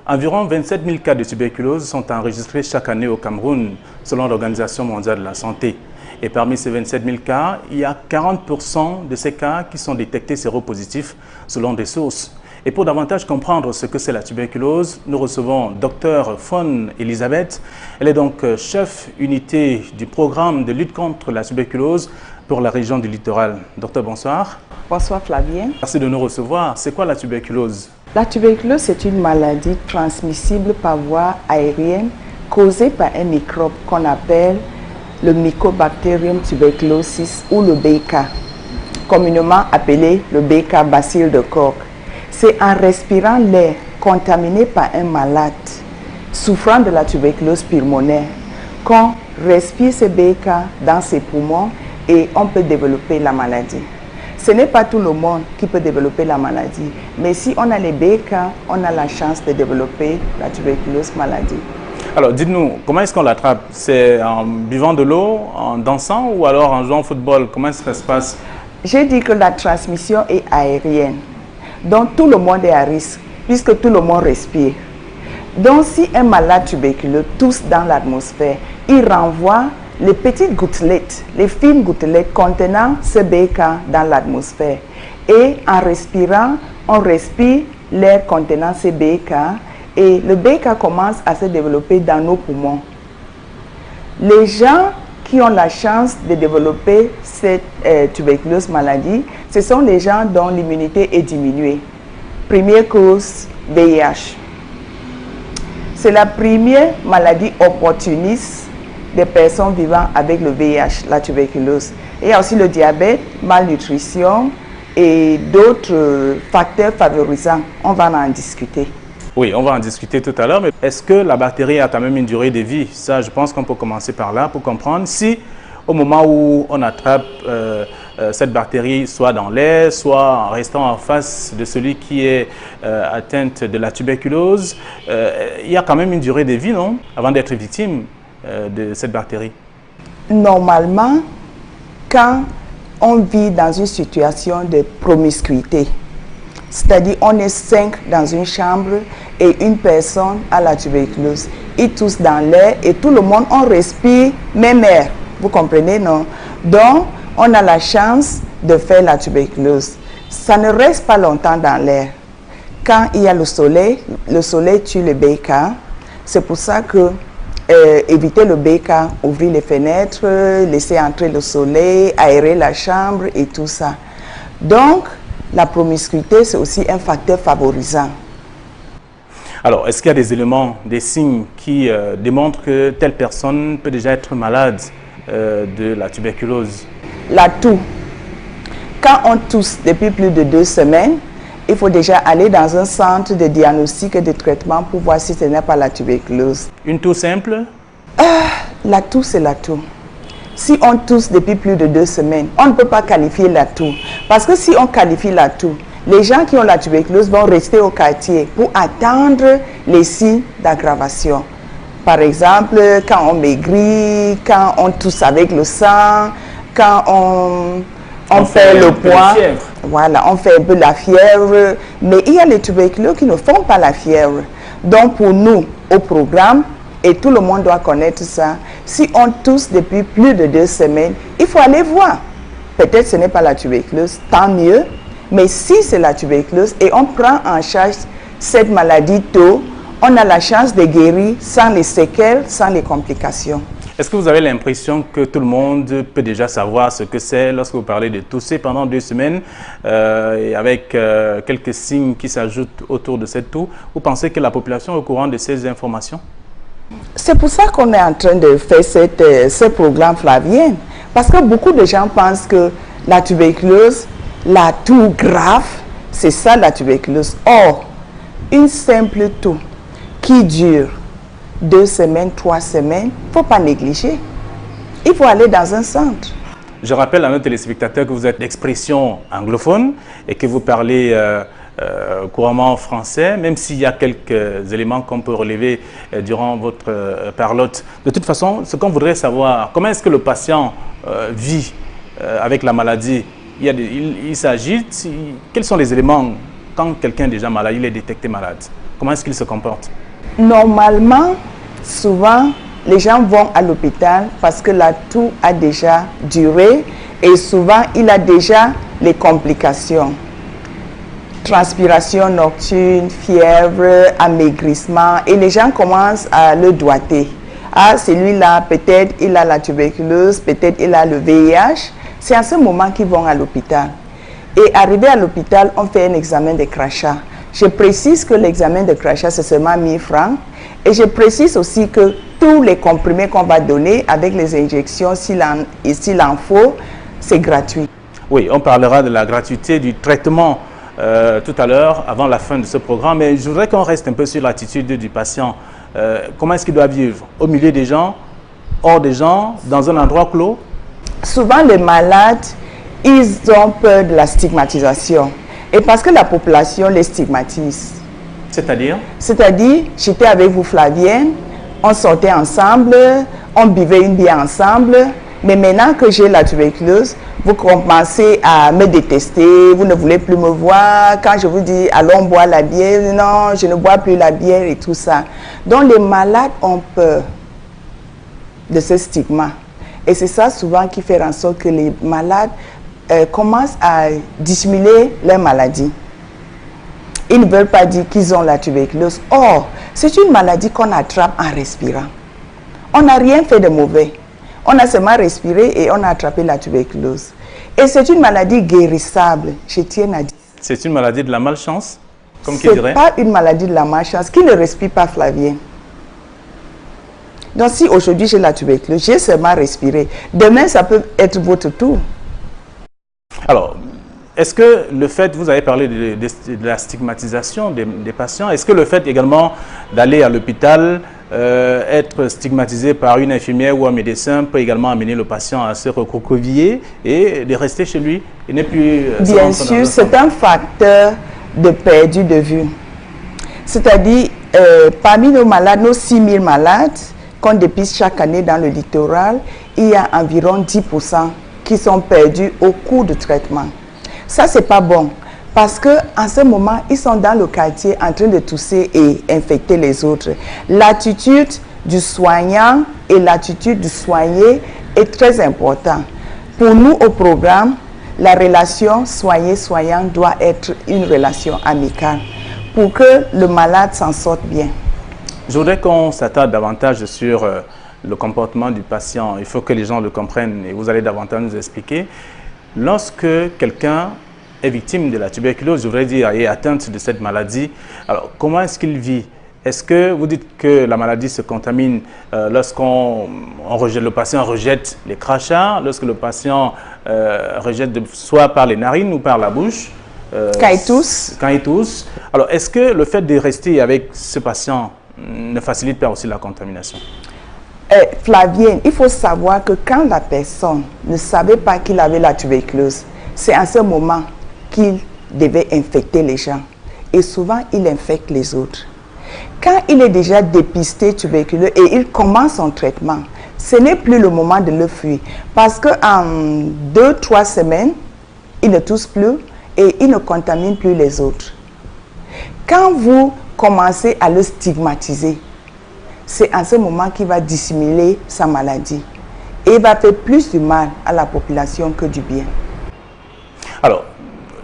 Environ 27 000 cas de tuberculose sont enregistrés chaque année au Cameroun, selon l'Organisation mondiale de la santé. Et parmi ces 27 000 cas, il y a 40% de ces cas qui sont détectés séropositifs, selon des sources. Et pour davantage comprendre ce que c'est la tuberculose, nous recevons Dr Fon Elisabeth. Elle est donc chef unité du programme de lutte contre la tuberculose pour la région du littoral. Docteur, bonsoir. Bonsoir Flavien. Merci de nous recevoir. C'est quoi la tuberculose? La tuberculose, c'est une maladie transmissible par voie aérienne causée par un microbe qu'on appelle le Mycobacterium tuberculosis ou le BK, communément appelé le BK bacille de Koch. C'est en respirant l'air contaminé par un malade souffrant de la tuberculose pulmonaire qu'on respire ce BK dans ses poumons et on peut développer la maladie. Ce n'est pas tout le monde qui peut développer la maladie, mais si on a les BK, on a la chance de développer la tuberculose maladie. Alors, dites-nous, comment est-ce qu'on l'attrape? C'est en buvant de l'eau, en dansant ou alors en jouant au football? Comment est-ce que ça se passe? J'ai dit que la transmission est aérienne, donc tout le monde est à risque, puisque tout le monde respire. Donc, si un malade tuberculeux tousse dans l'atmosphère, il renvoie les petites gouttelettes, les fines gouttelettes contenant ce BK dans l'atmosphère. Et en respirant, on respire l'air contenant ce BK et le BK commence à se développer dans nos poumons. Les gens qui ont la chance de développer cette tuberculose maladie, ce sont les gens dont l'immunité est diminuée. Première cause, VIH. C'est la première maladie opportuniste des personnes vivant avec le VIH, la tuberculose. Il y a aussi le diabète, malnutrition et d'autres facteurs favorisants. On va en discuter. Oui, on va en discuter tout à l'heure, mais est-ce que la bactérie a quand même une durée de vie? Ça, je pense qu'on peut commencer par là pour comprendre si, au moment où on attrape cette bactérie, soit dans l'air, soit en restant en face de celui qui est atteint de la tuberculose, il y a quand même une durée de vie, non? Avant d'être victime de cette bactérie? Normalement, quand on vit dans une situation de promiscuité, c'est-à-dire on est 5 dans une chambre et une personne a la tuberculose, ils toussent dans l'air et tout le monde, on respire même air, vous comprenez, non? Donc, on a la chance de faire la tuberculose. Ça ne reste pas longtemps dans l'air. Quand il y a le soleil tue le BK, c'est pour ça que éviter le BK, ouvrir les fenêtres, laisser entrer le soleil, aérer la chambre et tout ça. Donc, la promiscuité, c'est aussi un facteur favorisant. Alors, est-ce qu'il y a des éléments, des signes qui démontrent que telle personne peut déjà être malade de la tuberculose? La toux. Quand on tousse depuis plus de 2 semaines, il faut déjà aller dans un centre de diagnostic et de traitement pour voir si ce n'est pas la tuberculose. Une toux simple? La toux, c'est la toux. Si on tousse depuis plus de 2 semaines, on ne peut pas qualifier la toux. Parce que si on qualifie la toux, les gens qui ont la tuberculose vont rester au quartier pour attendre les signes d'aggravation. Par exemple, quand on maigrit, quand on tousse avec le sang, quand on fait le poids, voilà, on fait un peu la fièvre, mais il y a les tuberculeux qui ne font pas la fièvre. Donc pour nous, au programme, et tout le monde doit connaître ça, si on tousse depuis plus de 2 semaines, il faut aller voir. Peut-être ce n'est pas la tuberculose, tant mieux, mais si c'est la tuberculose et on prend en charge cette maladie tôt, on a la chance de guérir sans les séquelles, sans les complications. Est-ce que vous avez l'impression que tout le monde peut déjà savoir ce que c'est lorsque vous parlez de tousser pendant 2 semaines et avec quelques signes qui s'ajoutent autour de cette toux? Vous pensez que la population est au courant de ces informations? C'est pour ça qu'on est en train de faire ce programme Flavien. Parce que beaucoup de gens pensent que la tuberculose, la toux grave, c'est ça la tuberculose. Or, une simple toux qui dure 2 semaines, 3 semaines, il ne faut pas négliger. Il faut aller dans un centre. Je rappelle à nos téléspectateurs que vous êtes d'expression anglophone et que vous parlez couramment français, même s'il y a quelques éléments qu'on peut relever durant votre parlotte. De toute façon, ce qu'on voudrait savoir, comment est-ce que le patient vit avec la maladie? Il s'agite. Quels sont les éléments quand quelqu'un est déjà malade, il est détecté malade? comment est-ce qu'ils se comportent? Normalement, souvent, les gens vont à l'hôpital parce que la toux a déjà duré et souvent, il a déjà les complications. Transpiration nocturne, fièvre, amaigrissement et les gens commencent à le doiter. Ah, celui-là, peut-être il a la tuberculose, peut-être il a le VIH. C'est à ce moment qu'ils vont à l'hôpital. Et arrivé à l'hôpital, on fait un examen de crachat. Je précise que l'examen de crachat, c'est seulement 1000 francs. Et je précise aussi que tous les comprimés qu'on va donner avec les injections, s'il en faut, c'est gratuit. Oui, on parlera de la gratuité du traitement tout à l'heure, avant la fin de ce programme. Mais je voudrais qu'on reste un peu sur l'attitude du patient. Comment est-ce qu'il doit vivre? Au milieu des gens, hors des gens, dans un endroit clos? Souvent, les malades, ils ont peur de la stigmatisation. Et parce que la population les stigmatise. C'est-à-dire? C'est-à-dire, j'étais avec vous, Flavienne, on sortait ensemble, on buvait une bière ensemble, mais maintenant que j'ai la tuberculose, vous commencez à me détester, vous ne voulez plus me voir. Quand je vous dis, allons boire la bière, non, je ne bois plus la bière et tout ça. Donc, les malades ont peur de ce stigma. Et c'est ça souvent qui fait en sorte que les malades commencent à dissimuler leur maladie. Ils ne veulent pas dire qu'ils ont la tuberculose. Or, c'est une maladie qu'on attrape en respirant. On n'a rien fait de mauvais. On a seulement respiré et on a attrapé la tuberculose. Et c'est une maladie guérissable, je tiens à dire. C'est une maladie de la malchance, comme qui dirait? Ce n'est pas une maladie de la malchance. Qui ne respire pas, Flavien? Donc si aujourd'hui j'ai la tuberculose, j'ai seulement respiré. Demain, ça peut être votre tour. Alors, est-ce que le fait, vous avez parlé de la stigmatisation des patients, est-ce que le fait également d'aller à l'hôpital, être stigmatisé par une infirmière ou un médecin peut également amener le patient à se recroqueviller et de rester chez lui et ne plus... Bien sûr, c'est un facteur de perdu de vue. C'est-à-dire, parmi nos malades, nos 6000 malades qu'on dépiste chaque année dans le littoral, il y a environ 10% qui sont perdus au cours du traitement. Ça, c'est pas bon. Parce qu'en ce moment, ils sont dans le quartier en train de tousser et infecter les autres. L'attitude du soignant et l'attitude du soigné est très importante. Pour nous, au programme, la relation soigné-soignant doit être une relation amicale pour que le malade s'en sorte bien. Je voudrais qu'on s'attarde davantage sur le comportement du patient. Il faut que les gens le comprennent et vous allez davantage nous expliquer. Lorsque quelqu'un est victime de la tuberculose, je voudrais dire, est atteinte de cette maladie, alors comment est-ce qu'il vit? Est-ce que vous dites que la maladie se contamine lorsqu'on rejette, le patient rejette les crachats, lorsque le patient rejette soit par les narines ou par la bouche? Quand il tousse. Quand il tousse. Alors, est-ce que le fait de rester avec ce patient ne facilite pas aussi la contamination? Flavienne, il faut savoir que quand la personne ne savait pas qu'il avait la tuberculose, c'est à ce moment qu'il devait infecter les gens. Et souvent, il infecte les autres. Quand il est déjà dépisté tuberculeux et il commence son traitement, ce n'est plus le moment de le fuir. Parce qu'en 2-3 semaines, il ne tousse plus et il ne contamine plus les autres. Quand vous commencez à le stigmatiser, c'est en ce moment qu'il va dissimuler sa maladie. Et il va faire plus du mal à la population que du bien. Alors,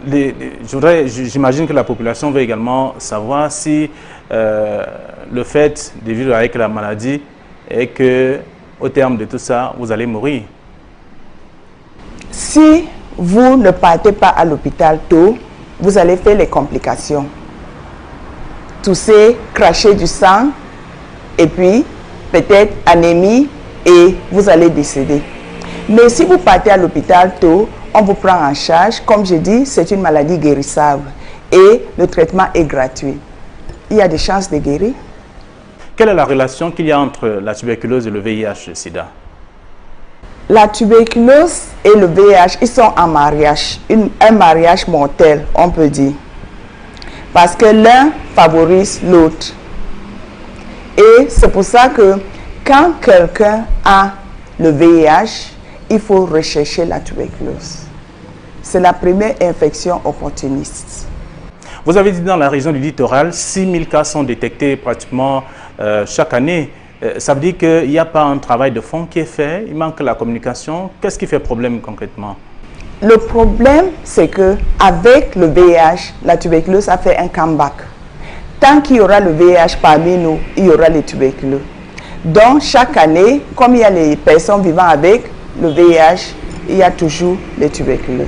j'imagine que la population veut également savoir si le fait de vivre avec la maladie est que, au terme de tout ça, vous allez mourir. Si vous ne partez pas à l'hôpital tôt, vous allez faire les complications. Tousser, cracher du sang, et puis peut-être anémie, et vous allez décéder. Mais si vous partez à l'hôpital tôt, on vous prend en charge. Comme je dis, c'est une maladie guérissable et le traitement est gratuit. Il y a des chances de guérir. Quelle est la relation qu'il y a entre la tuberculose et le VIH, le sida? La tuberculose et le VIH, ils sont en mariage, un mariage mortel, on peut dire. Parce que l'un favorise l'autre. Et c'est pour ça que quand quelqu'un a le VIH, il faut rechercher la tuberculose. C'est la première infection opportuniste. Vous avez dit dans la région du littoral, 6 000 cas sont détectés pratiquement chaque année. Ça veut dire qu'il n'y a pas un travail de fond qui est fait, il manque la communication. Qu'est-ce qui fait problème concrètement? Le problème, c'est qu'avec le VIH, la tuberculose a fait un comeback. Tant qu'il y aura le VIH parmi nous, il y aura les tuberculeux. Donc, chaque année, comme il y a les personnes vivant avec le VIH, il y a toujours les tuberculeux.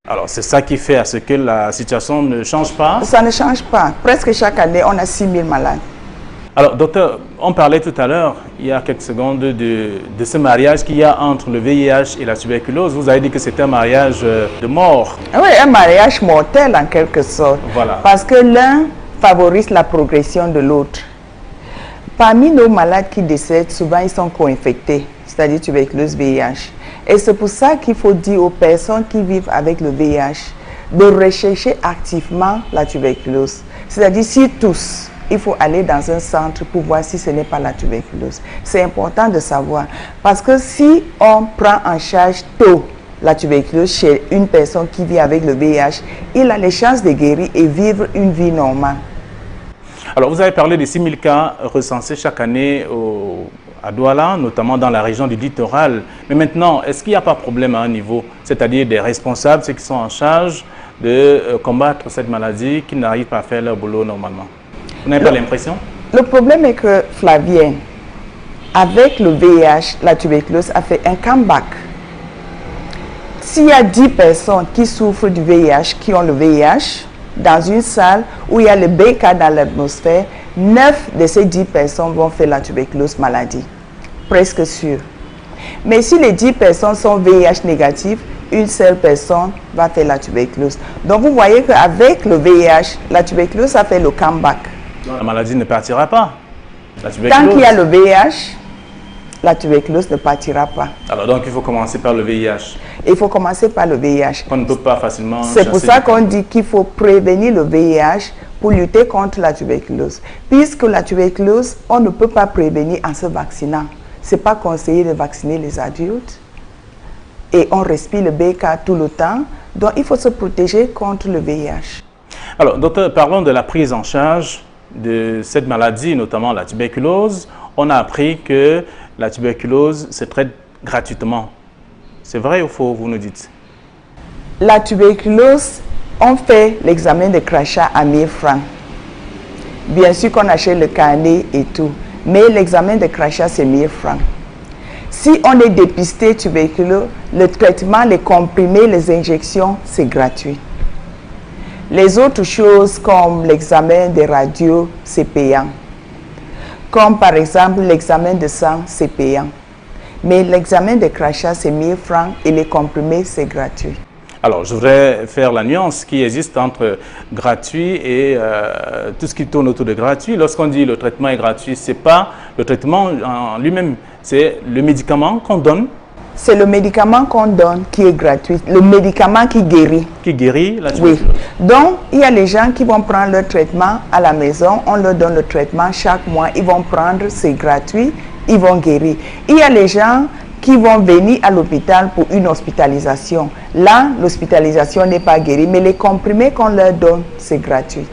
Alors, c'est ça qui fait à ce que la situation ne change pas? Ça ne change pas. Presque chaque année, on a 6 000 malades. Alors, docteur, on parlait tout à l'heure, il y a quelques secondes, de ce mariage qu'il y a entre le VIH et la tuberculose. Vous avez dit que c'était un mariage de mort. Oui, un mariage mortel en quelque sorte. Voilà. Parce que l'un favorise la progression de l'autre. Parmi nos malades qui décèdent, souvent ils sont co-infectés, c'est-à-dire tuberculose VIH. Et c'est pour ça qu'il faut dire aux personnes qui vivent avec le VIH de rechercher activement la tuberculose. C'est-à-dire, si tous, il faut aller dans un centre pour voir si ce n'est pas la tuberculose. C'est important de savoir. Parce que si on prend en charge tôt la tuberculose chez une personne qui vit avec le VIH, il a les chances de guérir et vivre une vie normale. Alors, vous avez parlé des 6 000 cas recensés chaque année à Douala, notamment dans la région du littoral. Mais maintenant, est-ce qu'il n'y a pas de problème à un niveau, c'est-à-dire des responsables, ceux qui sont en charge de combattre cette maladie, qui n'arrivent pas à faire leur boulot normalement? Vous n'avez pas l'impression? Le problème est que, Flavienne, avec le VIH, la tuberculose a fait un comeback. S'il y a 10 personnes qui souffrent du VIH, qui ont le VIH, dans une salle où il y a le BK dans l'atmosphère, 9 de ces 10 personnes vont faire la tuberculose maladie. Presque sûr. Mais si les 10 personnes sont VIH négatives, une seule personne va faire la tuberculose. Donc vous voyez qu'avec le VIH, la tuberculose a fait le comeback. La maladie ne partira pas. Tant qu'il y a le VIH, la tuberculose ne partira pas. Alors donc il faut commencer par le VIH. Il faut commencer par le VIH. On ne peut pas facilement. C'est pour ça qu'on dit qu'il faut prévenir le VIH pour lutter contre la tuberculose. Puisque la tuberculose, on ne peut pas prévenir en se vaccinant. Ce n'est pas conseillé de vacciner les adultes. Et on respire le BK tout le temps. Donc il faut se protéger contre le VIH. Alors docteur, parlons de la prise en charge de cette maladie, notamment la tuberculose. On a appris que la tuberculose se traite gratuitement. C'est vrai ou faux, vous nous dites? La tuberculose, on fait l'examen de crachat à 1 000 francs. Bien sûr qu'on achète le carnet et tout, mais l'examen de crachat, c'est 1 000 francs. Si on est dépisté tuberculeux, le traitement, les comprimés, les injections, c'est gratuit. Les autres choses comme l'examen des radios, c'est payant. Comme par exemple l'examen de sang, c'est payant. Mais l'examen de crachat, c'est 1 000 francs et les comprimés, c'est gratuit. Alors, je voudrais faire la nuance qui existe entre gratuit et tout ce qui tourne autour de gratuit. Lorsqu'on dit le traitement est gratuit, ce n'est pas le traitement en lui-même, c'est le médicament qu'on donne. C'est le médicament qu'on donne qui est gratuit, le médicament qui guérit. Qui guérit la tuberculose. Oui. Donc, il y a les gens qui vont prendre leur traitement à la maison, on leur donne le traitement chaque mois, ils vont prendre, c'est gratuit, ils vont guérir. Il y a les gens qui vont venir à l'hôpital pour une hospitalisation. Là, l'hospitalisation n'est pas guérie, mais les comprimés qu'on leur donne, c'est gratuit.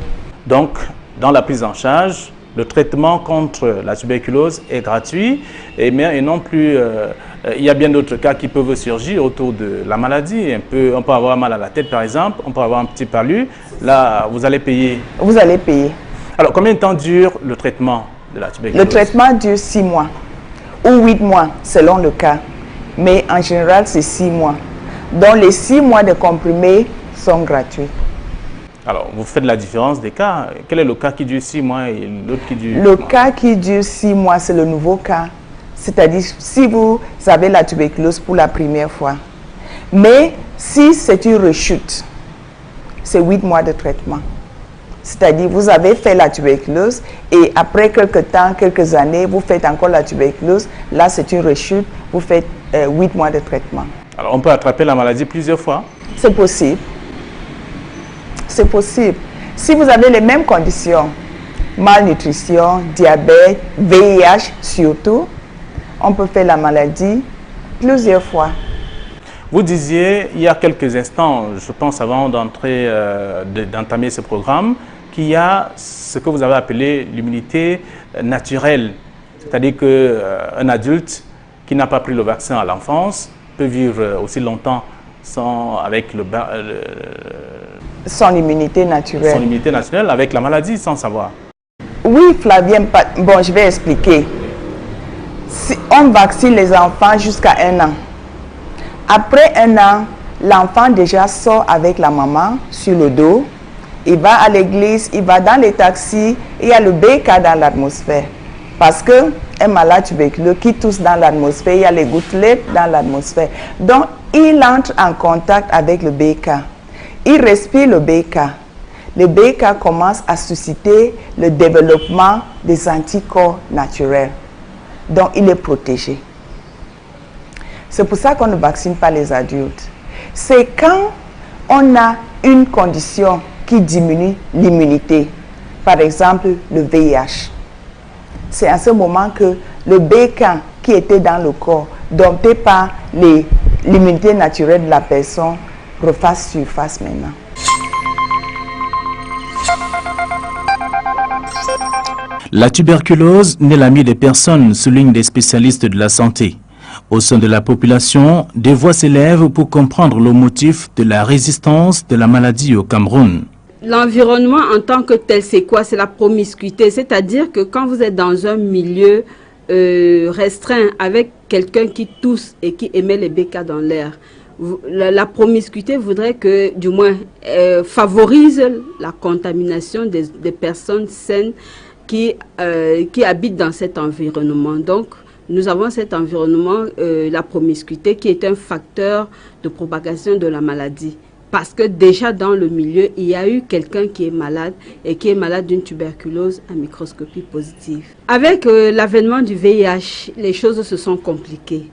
Donc, dans la prise en charge, le traitement contre la tuberculose est gratuit et non plus, il y a bien d'autres cas qui peuvent surgir autour de la maladie. On peut avoir mal à la tête par exemple, on peut avoir un petit palu. Là, vous allez payer. Vous allez payer. Alors, combien de temps dure le traitement de la tuberculose? Le traitement dure 6 mois ou 8 mois selon le cas. Mais en général, c'est 6 mois. Donc, les 6 mois de comprimés sont gratuits. Alors, vous faites la différence des cas. Quel est le cas qui dure 6 mois et l'autre qui dure... Le cas qui dure 6 mois, c'est le nouveau cas. C'est-à-dire, si vous avez la tuberculose pour la première fois. Mais si c'est une rechute, c'est 8 mois de traitement. C'est-à-dire, vous avez fait la tuberculose et après quelques temps, quelques années, vous faites encore la tuberculose. Là, c'est une rechute. Vous faites 8 mois de traitement. Alors, on peut attraper la maladie plusieurs fois? C'est possible. C'est possible. Si vous avez les mêmes conditions, malnutrition, diabète, VIH surtout, on peut faire la maladie plusieurs fois. Vous disiez il y a quelques instants, je pense avant d'entamer ce programme, qu'il y a ce que vous avez appelé l'immunité naturelle. C'est-à-dire qu'un adulte qui n'a pas pris le vaccin à l'enfance peut vivre aussi longtemps avec son immunité naturelle. Son immunité naturelle avec la maladie sans savoir. Oui, Flavien, bon, je vais expliquer. Si on vaccine les enfants jusqu'à 1 an. Après 1 an, l'enfant déjà sort avec la maman sur le dos. Il va à l'église, il va dans les taxis, il y a le BK dans l'atmosphère. Parce qu'un malade tuberculeux qui tousse dans l'atmosphère, il y a les gouttelettes dans l'atmosphère. Donc, il entre en contact avec le BK. Il respire le BK. Le BK commence à susciter le développement des anticorps naturels. Donc, il est protégé. C'est pour ça qu'on ne vaccine pas les adultes. C'est quand on a une condition qui diminue l'immunité. Par exemple, le VIH. C'est à ce moment que le BK qui était dans le corps, dompté par l'immunité naturelle de la personne, refasse surface maintenant. La tuberculose n'est l'ami des personnes, soulignent des spécialistes de la santé. Au sein de la population, des voix s'élèvent pour comprendre le motif de la résistance de la maladie au Cameroun. L'environnement en tant que tel, c'est quoi? C'est la promiscuité. C'est-à-dire que quand vous êtes dans un milieu restreint avec quelqu'un qui tousse et qui émet les BK dans l'air, la promiscuité voudrait que, du moins, favorise la contamination des personnes saines qui habitent dans cet environnement. Donc, nous avons cet environnement, la promiscuité, qui est un facteur de propagation de la maladie. Parce que déjà dans le milieu, il y a eu quelqu'un qui est malade et qui est malade d'une tuberculose à microscopie positive. Avec l'avènement du VIH, les choses se sont compliquées.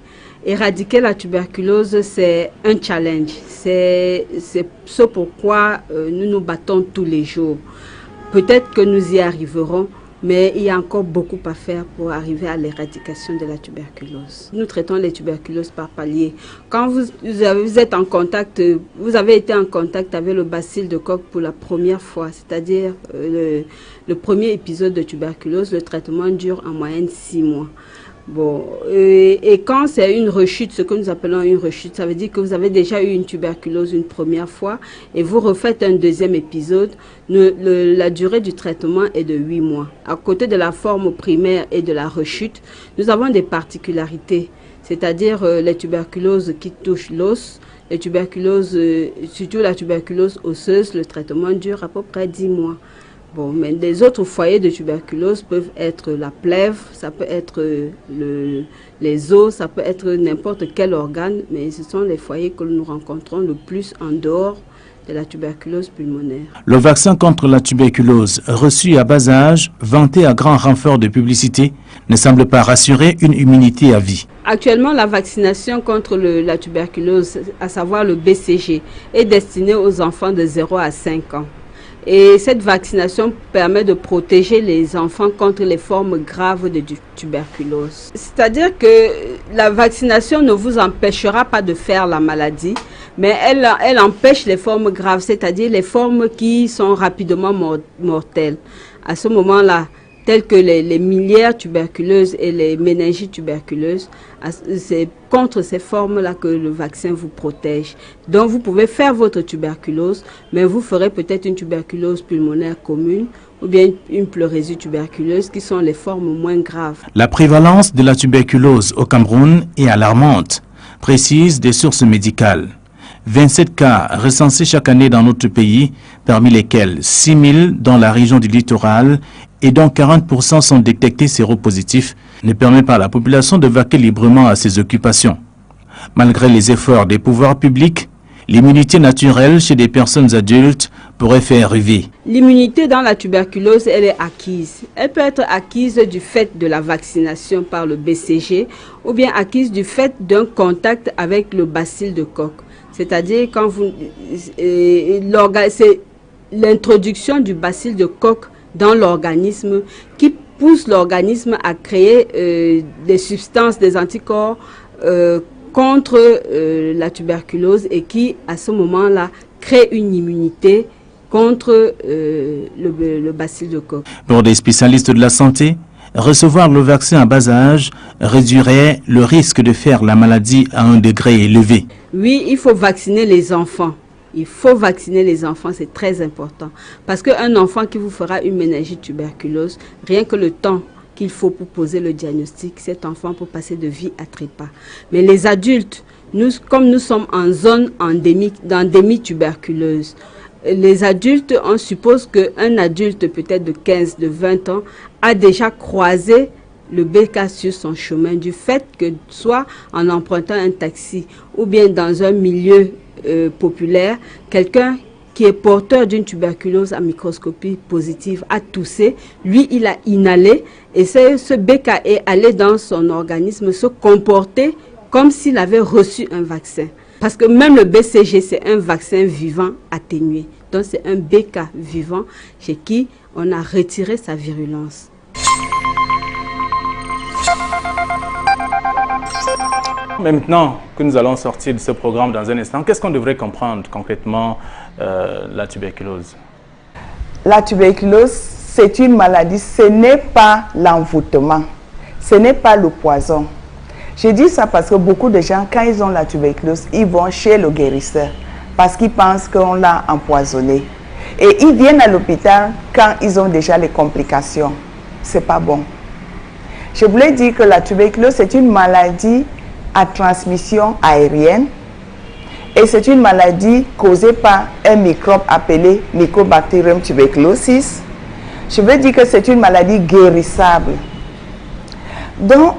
Éradiquer la tuberculose, c'est un challenge. C'est ce pourquoi nous nous battons tous les jours. Peut-être que nous y arriverons, mais il y a encore beaucoup à faire pour arriver à l'éradication de la tuberculose. Nous traitons les tuberculoses par paliers. Quand vous êtes en contact, vous avez été en contact avec le bacille de Koch pour la première fois, c'est-à-dire le premier épisode de tuberculose, le traitement dure en moyenne 6 mois. Bon, et quand c'est une rechute, ce que nous appelons une rechute, ça veut dire que vous avez déjà eu une tuberculose une première fois et vous refaites un deuxième épisode. La durée du traitement est de 8 mois. À côté de la forme primaire et de la rechute, nous avons des particularités, c'est-à-dire les tuberculoses qui touchent l'os, les tuberculoses, surtout la tuberculose osseuse, le traitement dure à peu près 10 mois. Bon, mais les autres foyers de tuberculose peuvent être la plèvre, ça peut être les os, ça peut être n'importe quel organe, mais ce sont les foyers que nous rencontrons le plus en dehors de la tuberculose pulmonaire. Le vaccin contre la tuberculose, reçu à bas âge, vanté à grand renfort de publicité, ne semble pas rassurer une immunité à vie. Actuellement, la vaccination contre la tuberculose, à savoir le BCG, est destinée aux enfants de 0 à 5 ans. Et cette vaccination permet de protéger les enfants contre les formes graves de tuberculose. C'est-à-dire que la vaccination ne vous empêchera pas de faire la maladie, mais elle empêche les formes graves, c'est-à-dire les formes qui sont rapidement mortelles. À ce moment-là, telles que les miliaires tuberculeuses et les méningites tuberculeuses, c'est contre ces formes-là que le vaccin vous protège. Donc vous pouvez faire votre tuberculose, mais vous ferez peut-être une tuberculose pulmonaire commune ou bien une pleurésie tuberculeuse qui sont les formes moins graves. La prévalence de la tuberculose au Cameroun est alarmante, précisent des sources médicales. 27 cas recensés chaque année dans notre pays, parmi lesquels 6 000 dans la région du littoral et dont 40% sont détectés séropositifs, ne permet pas à la population de vaquer librement à ses occupations. Malgré les efforts des pouvoirs publics, l'immunité naturelle chez des personnes adultes pourrait faire rêver. L'immunité dans la tuberculose, elle est acquise. Elle peut être acquise du fait de la vaccination par le BCG ou bien acquise du fait d'un contact avec le bacille de Koch. C'est-à-dire quand c'est l'introduction du bacille de Koch dans l'organisme qui pousse l'organisme à créer des substances, des anticorps contre la tuberculose et qui, à ce moment-là, crée une immunité contre le bacille de Koch. Pour des spécialistes de la santé, recevoir le vaccin à bas âge réduirait le risque de faire la maladie à un degré élevé. Oui, il faut vacciner les enfants. Il faut vacciner les enfants, c'est très important. Parce qu'un enfant qui vous fera une méningite tuberculose, rien que le temps qu'il faut pour poser le diagnostic, cet enfant peut passer de vie à trépas. Mais les adultes, comme nous sommes en zone d'endémie tuberculeuse, les adultes, on suppose qu'un adulte peut-être de 15, de 20 ans a déjà croisé le BK sur son chemin du fait que soit en empruntant un taxi ou bien dans un milieu populaire, quelqu'un qui est porteur d'une tuberculose à microscopie positive a toussé, lui il a inhalé et ce BK est allé dans son organisme se comporter comme s'il avait reçu un vaccin. Parce que même le BCG, c'est un vaccin vivant atténué. Donc c'est un BK vivant chez qui on a retiré sa virulence. Maintenant que nous allons sortir de ce programme dans un instant, qu'est-ce qu'on devrait comprendre concrètement la tuberculose? La tuberculose, c'est une maladie, ce n'est pas l'envoûtement, ce n'est pas le poison. Je dis ça parce que beaucoup de gens, quand ils ont la tuberculose, ils vont chez le guérisseur parce qu'ils pensent qu'on l'a empoisonné. Et ils viennent à l'hôpital quand ils ont déjà les complications. Ce n'est pas bon. Je voulais dire que la tuberculose, c'est une maladie à transmission aérienne et c'est une maladie causée par un microbe appelé Mycobacterium tuberculosis. Je veux dire que c'est une maladie guérissable. Donc,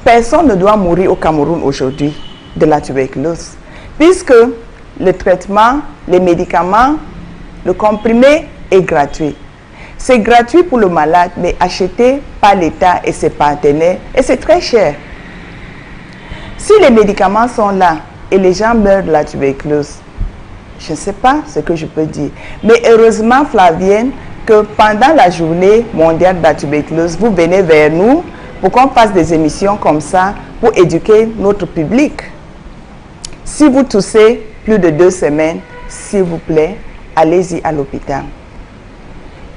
personne ne doit mourir au Cameroun aujourd'hui de la tuberculose, puisque le traitement, les médicaments, le comprimé est gratuit. C'est gratuit pour le malade, mais acheté par l'État et ses partenaires, et c'est très cher. Si les médicaments sont là et les gens meurent de la tuberculose, je ne sais pas ce que je peux dire. Mais heureusement, Flavienne, que pendant la journée mondiale de la tuberculose, vous venez vers nous pour qu'on fasse des émissions comme ça pour éduquer notre public. Si vous toussez plus de 2 semaines, s'il vous plaît, allez-y à l'hôpital.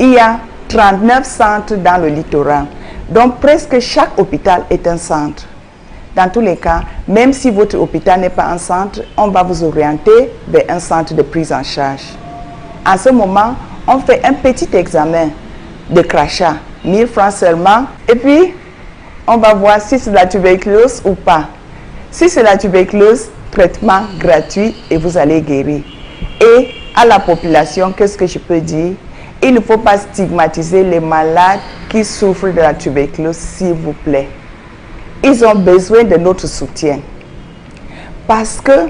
Il y a 39 centres dans le littoral, donc presque chaque hôpital est un centre. Dans tous les cas, même si votre hôpital n'est pas un centre, on va vous orienter vers un centre de prise en charge. En ce moment, on fait un petit examen de crachat, 1000 francs seulement, et puis on va voir si c'est la tuberculose ou pas. Si c'est la tuberculose, traitement gratuit et vous allez guérir. Et à la population, qu'est-ce que je peux dire? Il ne faut pas stigmatiser les malades qui souffrent de la tuberculose, s'il vous plaît. Ils ont besoin de notre soutien. Parce que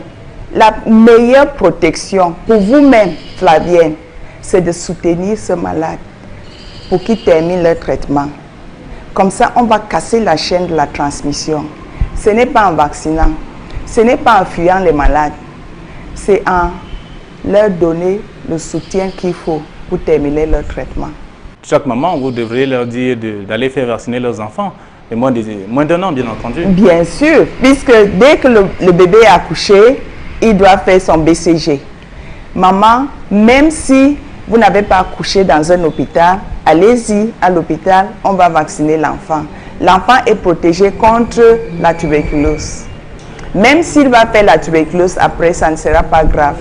la meilleure protection pour vous-même, Flavienne, c'est de soutenir ce malade pour qu'il termine le traitement. Comme ça, on va casser la chaîne de la transmission. Ce n'est pas en vaccinant, ce n'est pas en fuyant les malades, c'est en leur donner le soutien qu'il faut pour terminer leur traitement. Chaque maman, vous devriez leur dire d'aller faire vacciner leurs enfants, et moins d'un an, bien entendu. Bien sûr, puisque dès que le bébé est accouché, il doit faire son BCG. Maman, même si vous n'avez pas accouché dans un hôpital, allez-y à l'hôpital, on va vacciner l'enfant. L'enfant est protégé contre la tuberculose. Même s'il va faire la tuberculose après, ça ne sera pas grave.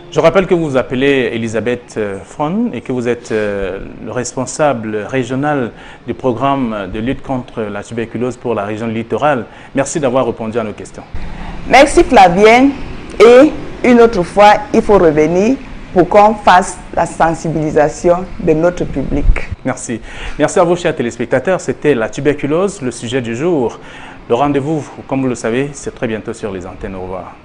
Je rappelle que vous vous appelez Elisabeth Fron et que vous êtes le responsable régional du programme de lutte contre la tuberculose pour la région littorale. Merci d'avoir répondu à nos questions. Merci Flavienne, et une autre fois, il faut revenir pour qu'on fasse la sensibilisation de notre public. Merci. Merci à vous, chers téléspectateurs. C'était la tuberculose, le sujet du jour. Le rendez-vous, comme vous le savez, c'est très bientôt sur les antennes. Au revoir.